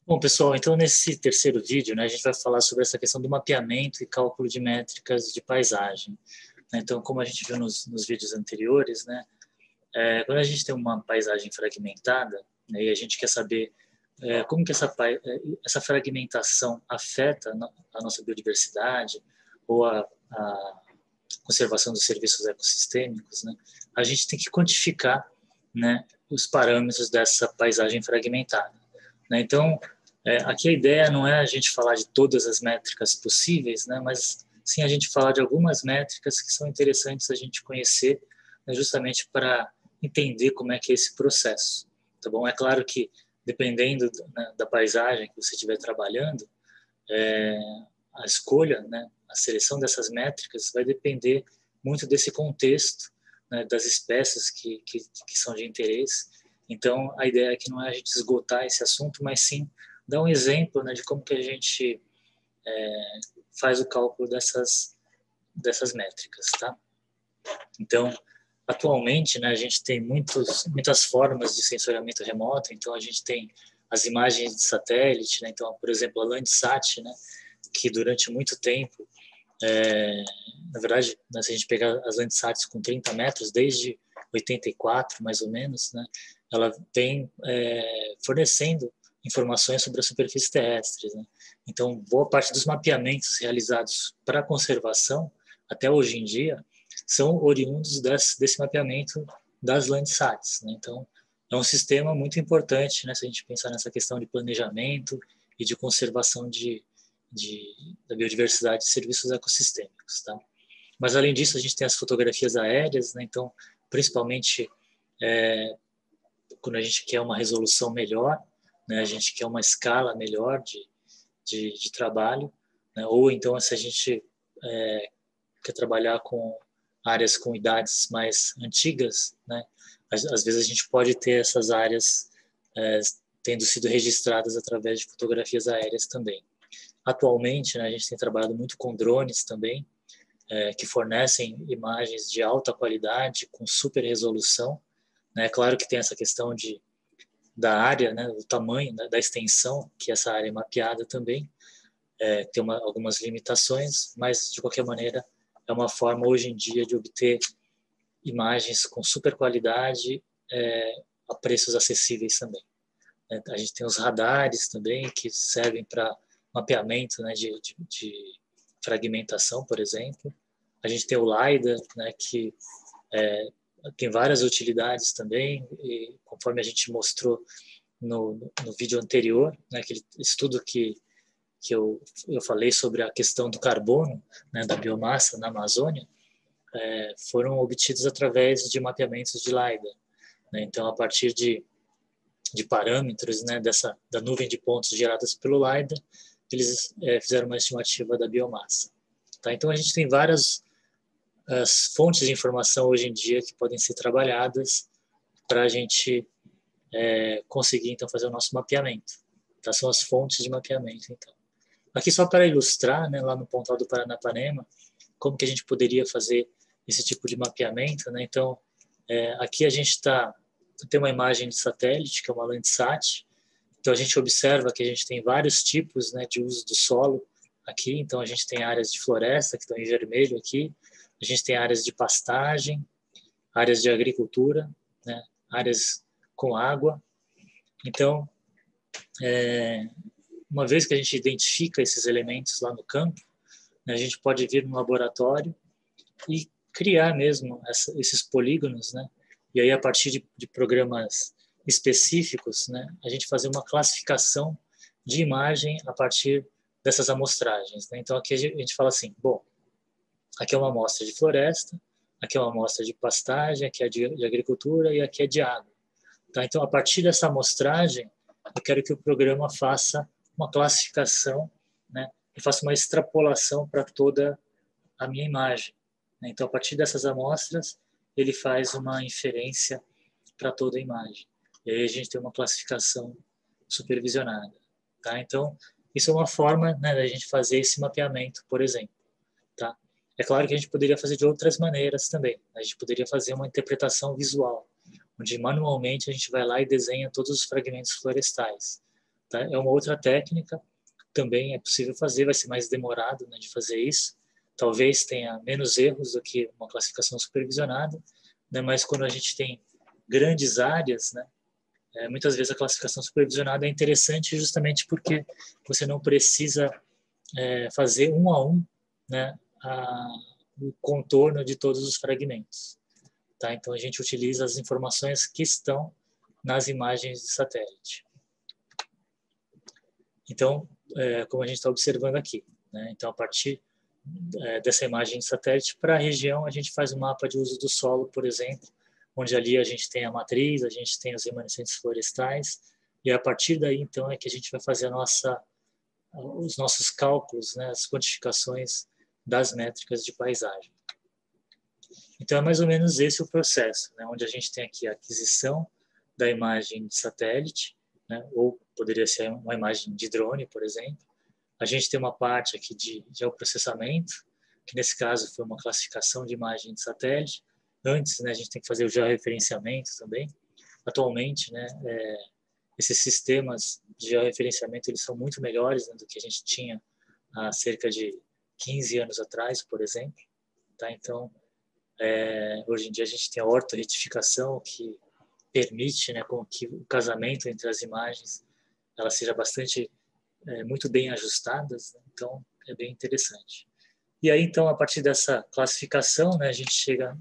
Bom, pessoal, então nesse terceiro vídeo, né, a gente vai falar sobre essa questão do mapeamento e cálculo de métricas de paisagem. Então, como a gente viu nos vídeos anteriores, né, quando a gente tem uma paisagem fragmentada, né, e a gente quer saber como que essa fragmentação afeta a nossa biodiversidade ou a conservação dos serviços ecossistêmicos, né, a gente tem que quantificar, né, os parâmetros dessa paisagem fragmentada. Né? Então, aqui a ideia não é a gente falar de todas as métricas possíveis, né, mas sim a gente falar de algumas métricas que são interessantes a gente conhecer, né, justamente para entender como é que é esse processo. Tá bom? É claro que, dependendo, né, da paisagem que você estiver trabalhando, a escolha, né, a seleção dessas métricas vai depender muito desse contexto, né, das espécies que são de interesse. Então, a ideia aqui não é a gente esgotar esse assunto, mas sim dar um exemplo, né, de como que a gente faz o cálculo dessas métricas, tá? Então, atualmente, né, a gente tem muitas formas de sensoriamento remoto. Então, a gente tem as imagens de satélite, né? Então, por exemplo, a Landsat, né, que durante muito tempo, na verdade, né, se a gente pegar as Landsats com 30 metros, desde 84, mais ou menos, né, ela vem fornecendo informações sobre a superfície terrestre, né? Então, boa parte dos mapeamentos realizados para conservação, até hoje em dia, são oriundos desse mapeamento das Landsats, né? Então, é um sistema muito importante, né, se a gente pensar nessa questão de planejamento e de conservação da biodiversidade de serviços ecossistêmicos, tá? Mas, além disso, a gente tem as fotografias aéreas, né? Então, principalmente quando a gente quer uma resolução melhor, né, a gente quer uma escala melhor de trabalho, né, ou então se a gente quer trabalhar com áreas com idades mais antigas, né, às vezes a gente pode ter essas áreas tendo sido registradas através de fotografias aéreas também. Atualmente, né, a gente tem trabalhado muito com drones também, que fornecem imagens de alta qualidade, com super resolução. É claro que tem essa questão da área, né, do tamanho, né, da extensão que essa área é mapeada também, tem algumas limitações, mas de qualquer maneira é uma forma hoje em dia de obter imagens com super qualidade a preços acessíveis também. A gente tem os radares também que servem para mapeamento, né, de fragmentação, por exemplo. A gente tem o LiDAR, né, que tem várias utilidades também, e conforme a gente mostrou no vídeo anterior, né, aquele estudo que eu falei sobre a questão do carbono, né, da biomassa na Amazônia, foram obtidos através de mapeamentos de LiDAR. Né? Então, a partir de parâmetros, né, da nuvem de pontos geradas pelo LiDAR, eles fizeram uma estimativa da biomassa. Tá? Então, a gente tem várias as fontes de informação hoje em dia que podem ser trabalhadas para a gente conseguir, então, fazer o nosso mapeamento. Tá? São as fontes de mapeamento, então. Aqui só para ilustrar, né, lá no Pontal do Paranapanema, como que a gente poderia fazer esse tipo de mapeamento, né? Então, aqui a gente tem uma imagem de satélite, que é uma Landsat. Então, a gente observa que a gente tem vários tipos, né, de uso do solo aqui. Então, a gente tem áreas de floresta, que estão em vermelho aqui. A gente tem áreas de pastagem, áreas de agricultura, né, áreas com água. Então, uma vez que a gente identifica esses elementos lá no campo, né, a gente pode vir no laboratório e criar mesmo esses polígonos, né? E aí, a partir de programas específicos, né, a gente fazer uma classificação de imagem a partir dessas amostragens. Né? Então, aqui a gente fala assim, bom, aqui é uma amostra de floresta, aqui é uma amostra de pastagem, aqui é de agricultura e aqui é de água. Tá? Então, a partir dessa amostragem, eu quero que o programa faça uma classificação, né, e faça uma extrapolação para toda a minha imagem. Né? Então, a partir dessas amostras, ele faz uma inferência para toda a imagem. E aí a gente tem uma classificação supervisionada. Tá? Então, isso é uma forma, né, da gente fazer esse mapeamento, por exemplo. Tá? É claro que a gente poderia fazer de outras maneiras também. A gente poderia fazer uma interpretação visual, onde manualmente a gente vai lá e desenha todos os fragmentos florestais. tá? É uma outra técnica, também é possível fazer, vai ser mais demorado, né, de fazer isso. Talvez tenha menos erros do que uma classificação supervisionada, né, mas quando a gente tem grandes áreas, né, muitas vezes a classificação supervisionada é interessante justamente porque você não precisa fazer um a um, né, o contorno de todos os fragmentos. Tá? Então, a gente utiliza as informações que estão nas imagens de satélite. Então, como a gente está observando aqui, né? Então, a partir dessa imagem de satélite, para a região, a gente faz um mapa de uso do solo, por exemplo, onde ali a gente tem a matriz, a gente tem os remanescentes florestais, e a partir daí, então, é que a gente vai fazer os nossos cálculos, né, as quantificações das métricas de paisagem. Então, é mais ou menos esse o processo, né, onde a gente tem aqui a aquisição da imagem de satélite, né, ou poderia ser uma imagem de drone, por exemplo. A gente tem uma parte aqui de geoprocessamento, que nesse caso foi uma classificação de imagem de satélite. Antes, né, a gente tem que fazer o georreferenciamento também. Atualmente, né, esses sistemas de georreferenciamento eles são muito melhores, né, do que a gente tinha há cerca de 15 anos atrás, por exemplo. Tá? Então, hoje em dia a gente tem a ortoretificação, que permite, né, com que o casamento entre as imagens ela seja muito bem ajustadas, né? Então é bem interessante. E aí então a partir dessa classificação, né, a gente chega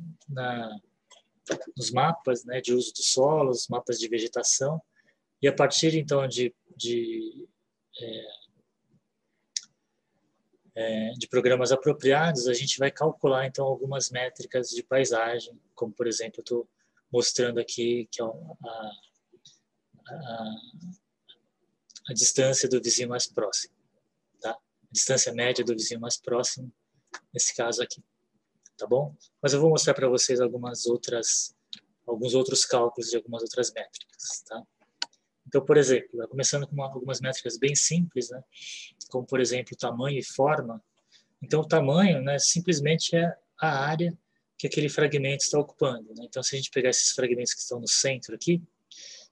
nos mapas, né, de uso do solo, os mapas de vegetação, e a partir então de programas apropriados, a gente vai calcular então algumas métricas de paisagem, como por exemplo eu estou mostrando aqui que é a distância do vizinho mais próximo, tá? A distância média do vizinho mais próximo, nesse caso aqui, tá bom? Mas eu vou mostrar para vocês alguns outros cálculos de algumas outras métricas, tá? Então, por exemplo, começando com algumas métricas bem simples, né? Como por exemplo tamanho e forma. Então, o tamanho, né, simplesmente é a área que aquele fragmento está ocupando, né? Então, se a gente pegar esses fragmentos que estão no centro aqui,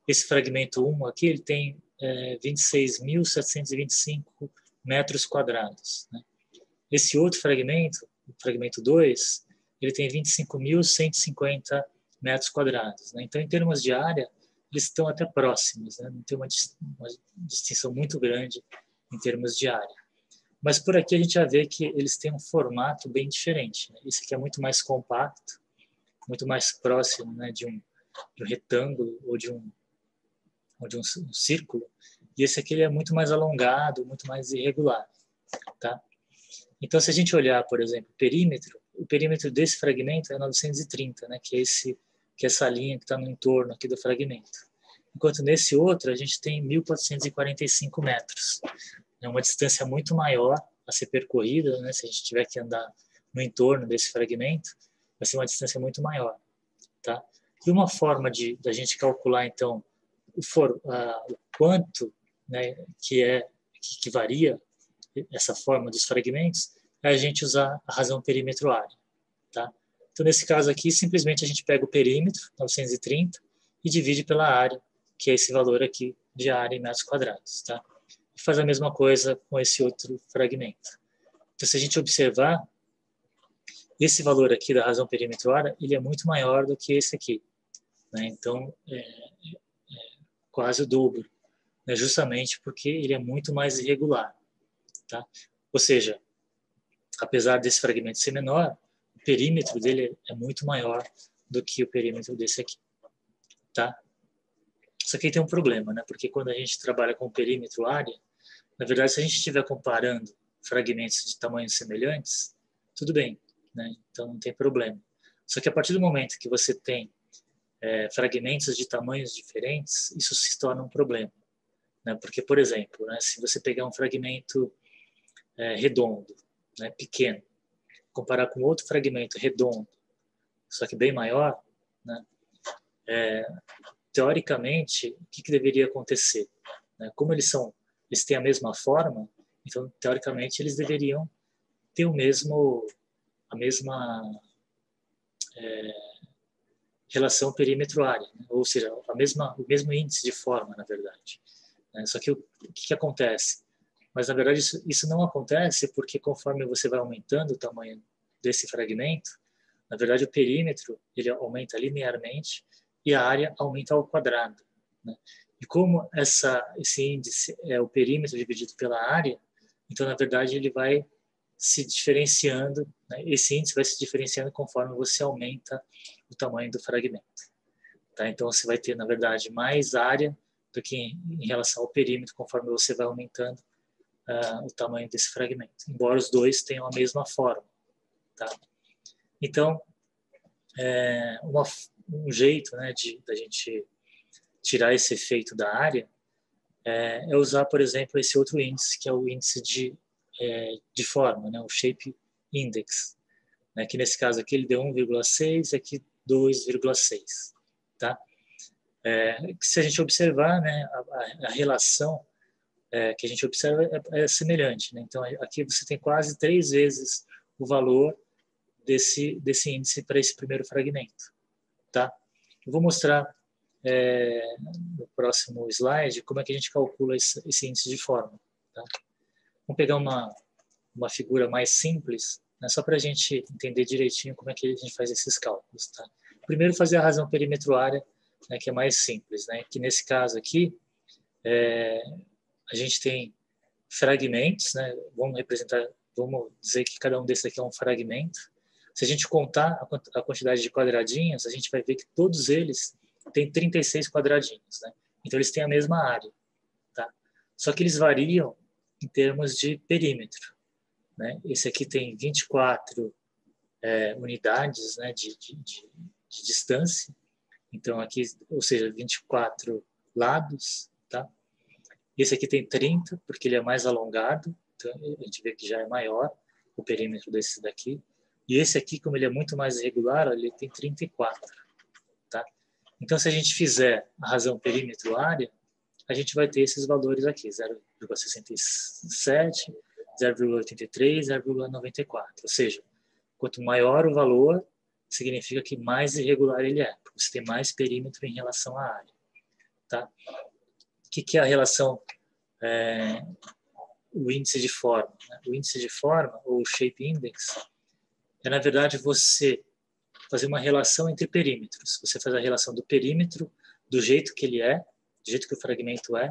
esse fragmento 1 aqui, ele tem 26.725 metros quadrados, né? Esse outro fragmento, o fragmento 2, ele tem 25.150 metros quadrados, né? Então, em termos de área, eles estão até próximos, né? Não tem uma distinção muito grande em termos de área. Mas por aqui a gente já vê que eles têm um formato bem diferente, né? Esse aqui é muito mais compacto, muito mais próximo, né, de um retângulo ou de um círculo, e esse aqui ele é muito mais alongado, muito mais irregular, tá? Então, se a gente olhar, por exemplo, o perímetro desse fragmento é 930, né, que é essa linha que está no entorno aqui do fragmento. Enquanto nesse outro a gente tem 1.445 metros. É uma distância muito maior a ser percorrida, né, se a gente tiver que andar no entorno desse fragmento, vai ser uma distância muito maior, tá? E uma forma da gente calcular, então, o quanto, né, que varia essa forma dos fragmentos, é a gente usar a razão perímetro-área, tá? Então, nesse caso aqui, simplesmente a gente pega o perímetro, 930, e divide pela área, que é esse valor aqui de área em metros quadrados, tá? E faz a mesma coisa com esse outro fragmento. Então, se a gente observar, esse valor aqui da razão perímetro-área, ele é muito maior do que esse aqui, né? Então, quase o dobro, né? Justamente porque ele é muito mais irregular, tá? Ou seja, apesar desse fragmento ser menor, o perímetro dele é muito maior do que o perímetro desse aqui, tá? Só que aí tem um problema, né? Porque quando a gente trabalha com perímetro área, na verdade, se a gente estiver comparando fragmentos de tamanhos semelhantes, tudo bem, né? Então não tem problema. Só que a partir do momento que você tem fragmentos de tamanhos diferentes, isso se torna um problema, né? Porque, por exemplo, né, se você pegar um fragmento redondo, né, pequeno, comparar com outro fragmento redondo, só que bem maior, né, teoricamente, o que deveria acontecer? Né? Como eles têm a mesma forma, então, teoricamente, eles deveriam ter a mesma relação perímetro-área, né? Ou seja, o mesmo índice de forma, na verdade. né? Só que o que acontece? Mas, na verdade, isso não acontece porque conforme você vai aumentando o tamanho desse fragmento, na verdade, o perímetro ele aumenta linearmente e a área aumenta ao quadrado, né? E como esse índice é o perímetro dividido pela área, então, na verdade, ele vai se diferenciando, né? Esse índice vai se diferenciando conforme você aumenta o tamanho do fragmento. Tá? Então, você vai ter, na verdade, mais área do que em relação ao perímetro, conforme você vai aumentando o tamanho desse fragmento, embora os dois tenham a mesma forma. Tá? Então, um jeito, né, da gente tirar esse efeito da área é usar, por exemplo, esse outro índice, que é o índice de forma, né, o Shape Index, né, que nesse caso aqui ele deu 1,6 e aqui 2,6. Tá? Se a gente observar, né, a relação que a gente observa é semelhante. Né? Então, aqui você tem quase 3 vezes o valor desse índice para esse primeiro fragmento. Tá? Eu vou mostrar no próximo slide como é que a gente calcula esse índice de forma. Tá? Vamos pegar uma figura mais simples, né, só para a gente entender direitinho como é que a gente faz esses cálculos. Tá? Primeiro, fazer a razão perímetro-área, né, que é mais simples. Né, que nesse caso aqui, a gente tem fragmentos, né, vamos dizer que cada um desses aqui é um fragmento. Se a gente contar a quantidade de quadradinhos, a gente vai ver que todos eles têm 36 quadradinhos. Né? Então, eles têm a mesma área. Tá? Só que eles variam em termos de perímetro. Né? Esse aqui tem 24 unidades, né, de distância. Então, aqui, ou seja, 24 lados. Tá? Esse aqui tem 30, porque ele é mais alongado. Então, a gente vê que já é maior o perímetro desse daqui. E esse aqui, como ele é muito mais irregular, ele tem 34. Tá? Então, se a gente fizer a razão perímetro-área, a gente vai ter esses valores aqui, 0,67, 0,83, 0,94. Ou seja, quanto maior o valor, significa que mais irregular ele é, porque você tem mais perímetro em relação à área. Tá? O que é a relação, o índice de forma? Né? O índice de forma, ou Shape Index, na verdade, você fazer uma relação entre perímetros. Você faz a relação do perímetro, do jeito que ele é, do jeito que o fragmento é,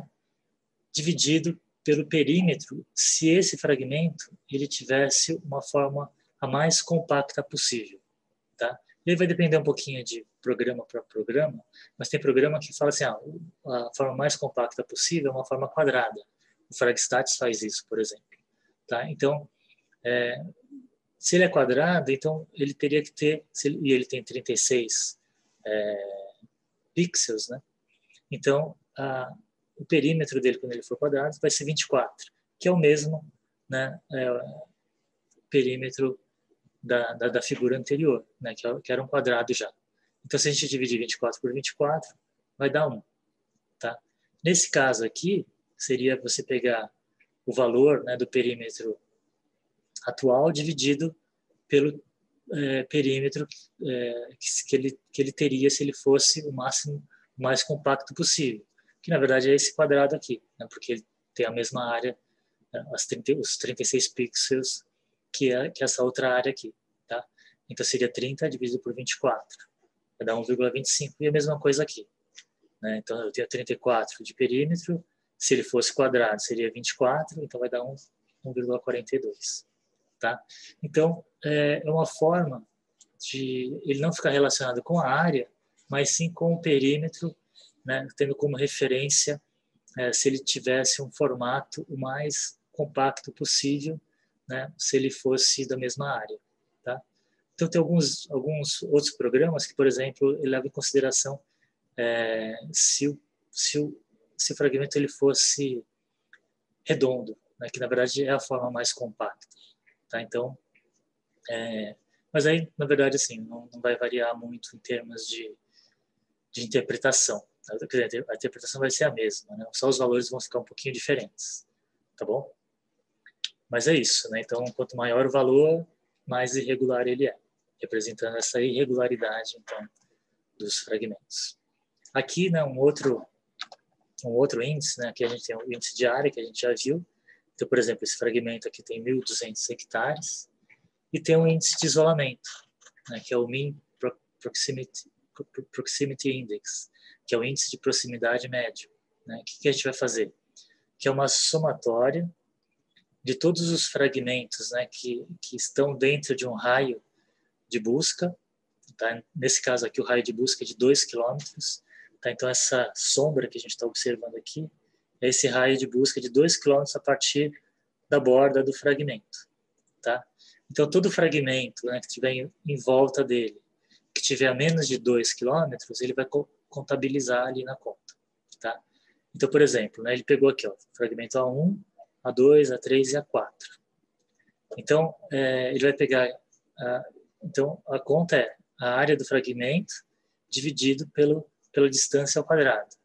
dividido pelo perímetro, se esse fragmento ele tivesse uma forma a mais compacta possível. Tá? Ele vai depender um pouquinho de programa para programa, mas tem programa que fala assim, a forma mais compacta possível é uma forma quadrada. O Fragstats faz isso, por exemplo. Tá? Então, se ele é quadrado, então ele teria que ter, e ele tem 36 pixels, né? Então, o perímetro dele, quando ele for quadrado, vai ser 24, que é o mesmo, né, perímetro da figura anterior, né, que era um quadrado já. Então, se a gente dividir 24 por 24, vai dar 1. Tá? Nesse caso aqui, seria você pegar o valor, né, do perímetro atual dividido pelo perímetro que ele teria se ele fosse o mais compacto possível, que na verdade é esse quadrado aqui, né, porque ele tem a mesma área, né, os 36 pixels que essa outra área aqui. Tá? Então seria 30 dividido por 24, vai dar 1,25, e a mesma coisa aqui. Né? Então eu tenho 34 de perímetro, se ele fosse quadrado seria 24, então vai dar 1,42. Tá? Então, é uma forma de ele não ficar relacionado com a área, mas sim com o perímetro, né, tendo como referência se ele tivesse um formato o mais compacto possível, né, se ele fosse da mesma área. Tá? Então, tem alguns outros programas que, por exemplo, ele leva em consideração se o fragmento ele fosse redondo, né, que na verdade é a forma mais compacta. Tá? Então, mas aí, na verdade, assim, não vai variar muito em termos de interpretação. Tá? Quer dizer, a interpretação vai ser a mesma, né? Só os valores vão ficar um pouquinho diferentes, tá bom? Mas é isso, né? Então, quanto maior o valor, mais irregular ele é, representando essa irregularidade, então, dos fragmentos. Aqui, né, um outro um outro índice, né? Aqui a gente tem o índice de área, que a gente já viu. Então, por exemplo, esse fragmento aqui tem 1.200 hectares. E tem um índice de isolamento, né? Que é o Mean Proximity Index, que é o índice de proximidade médio, né? O que a gente vai fazer? Que é uma somatória de todos os fragmentos, né, que estão dentro de um raio de busca. Tá? Nesse caso aqui, o raio de busca é de 2 km. Tá? Então, essa sombra que a gente está observando aqui é esse raio de busca de 2 km a partir da borda do fragmento. Tá? Então, todo fragmento, né, que estiver em volta dele, que tiver a menos de 2 km, ele vai contabilizar ali na conta. Tá? Então, por exemplo, né, ele pegou aqui, ó, fragmento A1, A2, A3 e A4. Então, ele vai pegar... então, a conta é a área do fragmento dividido pela distância ao quadrado.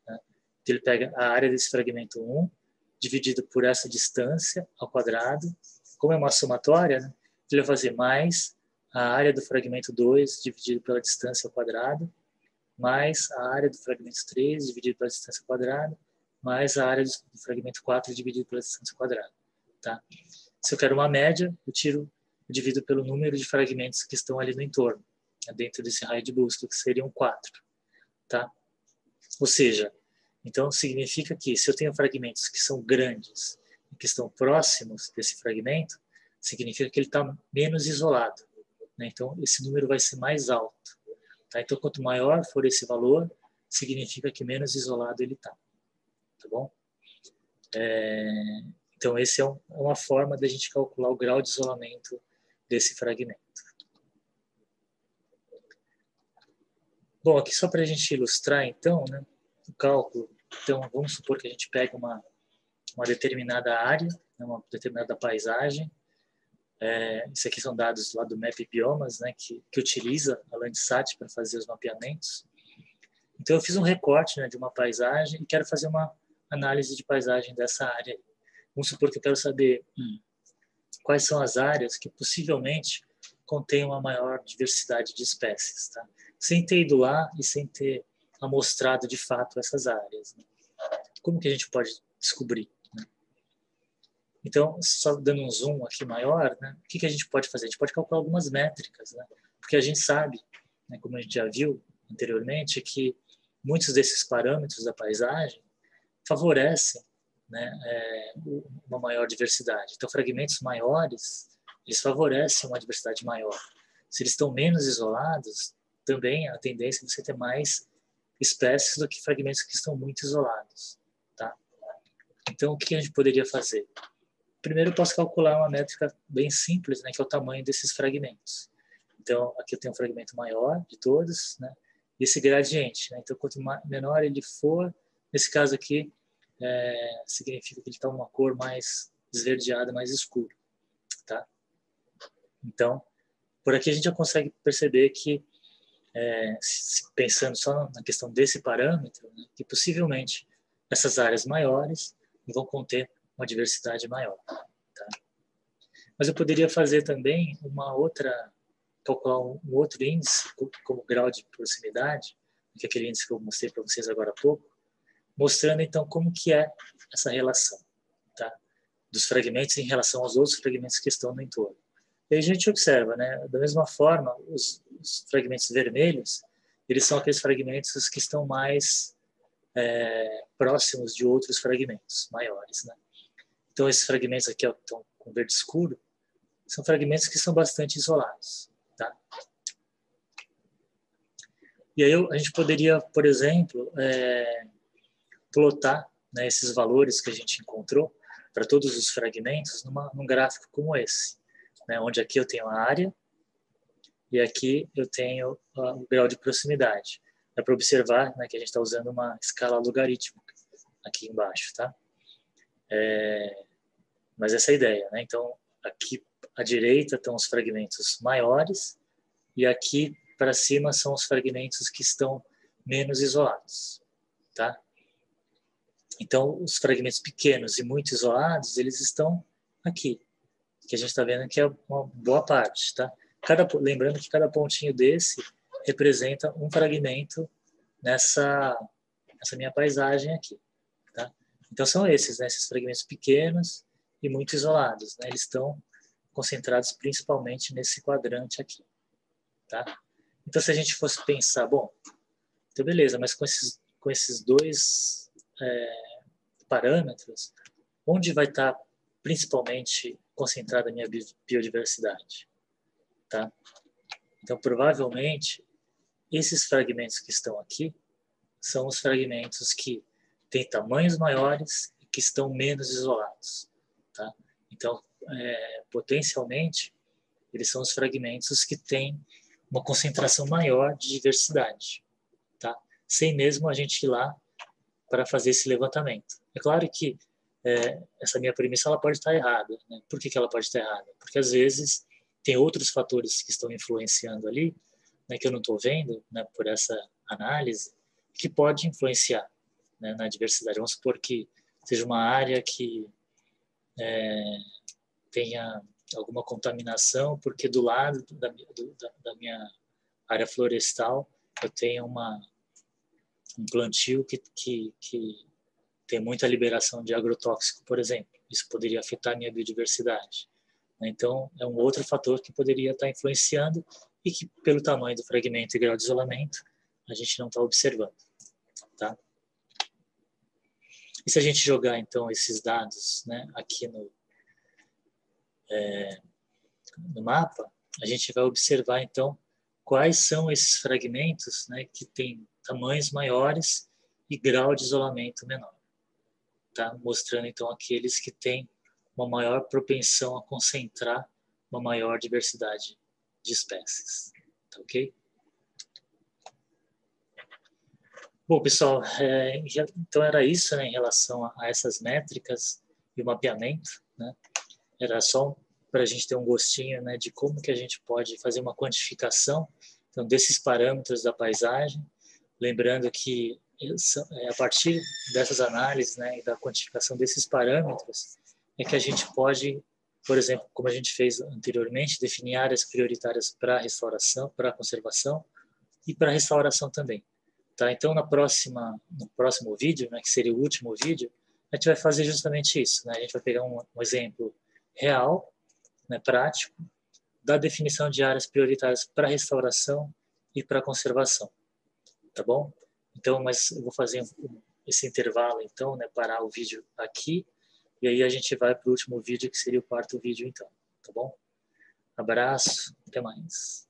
Né? Então, ele pega a área desse fragmento 1 dividido por essa distância ao quadrado. Como é uma somatória, né, ele vai fazer mais a área do fragmento 2 dividido pela distância ao quadrado, mais a área do fragmento 3 dividido pela distância ao quadrado, mais a área do fragmento 4 dividido pela distância ao quadrado. Tá? Se eu quero uma média, eu divido pelo número de fragmentos que estão ali no entorno, né, dentro desse raio de busca, que seriam 4. Tá? Ou seja, então significa que se eu tenho fragmentos que são grandes e que estão próximos desse fragmento, significa que ele está menos isolado. Né? Então, esse número vai ser mais alto. Tá? Então, quanto maior for esse valor, significa que menos isolado ele está. Tá bom? Então, essa é uma forma da gente calcular o grau de isolamento desse fragmento. Bom, aqui só para a gente ilustrar, então, né, o cálculo. Então, vamos supor que a gente pega uma determinada área, né, uma determinada paisagem. Isso aqui são dados lá do Map Biomas, né, que utiliza a Landsat para fazer os mapeamentos. Então, eu fiz um recorte, né, de uma paisagem e quero fazer uma análise de paisagem dessa área. Vamos supor que eu quero saber quais são as áreas que possivelmente contêm uma maior diversidade de espécies, tá? Sem ter ido lá e sem ter amostrado de fato essas áreas. Né? Como que a gente pode descobrir? Né? Então, só dando um zoom aqui maior, né, o que a gente pode fazer? A gente pode calcular algumas métricas, né? Porque a gente sabe, né, como a gente já viu anteriormente, que muitos desses parâmetros da paisagem favorecem, né, uma maior diversidade. Então, fragmentos maiores, eles favorecem uma diversidade maior. Se eles estão menos isolados, também a tendência é você ter mais espécies do que fragmentos que estão muito isolados. Tá? Então, o que a gente poderia fazer? Primeiro, eu posso calcular uma métrica bem simples, né, que é o tamanho desses fragmentos. Então, aqui eu tenho um fragmento maior de todos, né, e esse gradiente. Né, então, quanto menor ele for, nesse caso aqui, significa que ele está uma cor mais esverdeada, mais escura. Tá? Então, por aqui a gente já consegue perceber que, pensando só na questão desse parâmetro, né, que possivelmente essas áreas maiores vão conter uma diversidade maior. Tá? Mas eu poderia fazer também calcular um outro índice, como grau de proximidade, que é aquele índice que eu mostrei para vocês agora há pouco, mostrando então como que é essa relação, tá? Dos fragmentos em relação aos outros fragmentos que estão no entorno. E a gente observa, né, da mesma forma, os fragmentos vermelhos, eles são aqueles fragmentos que estão mais próximos de outros fragmentos maiores, né? Então, esses fragmentos aqui, ó, que estão com verde escuro, são fragmentos que são bastante isolados. Tá? E aí a gente poderia, por exemplo, plotar, né, esses valores que a gente encontrou para todos os fragmentos num gráfico como esse, né, onde aqui eu tenho a área e aqui eu tenho o grau de proximidade. Dá para observar, né, que a gente está usando uma escala logarítmica aqui embaixo. Tá? Mas essa é a ideia. Né? Então, aqui à direita estão os fragmentos maiores e aqui para cima são os fragmentos que estão menos isolados. Tá? Então, os fragmentos pequenos e muito isolados, eles estão aqui, que a gente está vendo que é uma boa parte. Tá? Lembrando que cada pontinho desse representa um fragmento nessa minha paisagem aqui. Então são esses, né, esses fragmentos pequenos e muito isolados, né? Eles estão concentrados principalmente nesse quadrante aqui, tá? Então se a gente fosse pensar, bom, então beleza, mas com esses dois parâmetros, onde vai estar principalmente concentrada a minha biodiversidade, tá? Então provavelmente esses fragmentos que estão aqui são os fragmentos que têm tamanhos maiores e que estão menos isolados, tá? Então, potencialmente, eles são os fragmentos que têm uma concentração maior de diversidade, tá? Sem mesmo a gente ir lá para fazer esse levantamento. É claro que essa minha premissa ela pode estar errada, né? Por que ela pode estar errada? Porque às vezes tem outros fatores que estão influenciando ali, né, que eu não estou vendo, né, por essa análise, que pode influenciar, né, na diversidade. Vamos supor que seja uma área que tenha alguma contaminação, porque do lado da minha área florestal eu tenho um plantio que tem muita liberação de agrotóxico, por exemplo. Isso poderia afetar a minha biodiversidade. Então, é um outro fator que poderia estar influenciando e que, pelo tamanho do fragmento e grau de isolamento, a gente não está observando. Tá? E se a gente jogar, então, esses dados, né, aqui no mapa, a gente vai observar, então, quais são esses fragmentos, né, que têm tamanhos maiores e grau de isolamento menor. Tá? Mostrando, então, aqueles que têm uma maior propensão a concentrar uma maior diversidade de espécies. Tá ok? Bom, pessoal, então era isso, né, em relação a essas métricas e o mapeamento, né? Era só para a gente ter um gostinho, né, de como que a gente pode fazer uma quantificação, então, desses parâmetros da paisagem, lembrando que a partir dessas análises, né, e da quantificação desses parâmetros, é que a gente pode, por exemplo, como a gente fez anteriormente, definir áreas prioritárias para restauração, para conservação e para restauração também. Tá? Então, no próximo vídeo, né, que seria o último vídeo, a gente vai fazer justamente isso. Né? A gente vai pegar um exemplo real, né, prático, da definição de áreas prioritárias para restauração e para conservação. Tá bom? Então, mas eu vou fazer esse intervalo, então, né, parar o vídeo aqui, e aí a gente vai para o último vídeo, que seria o quarto vídeo, então. Tá bom? Abraço, até mais.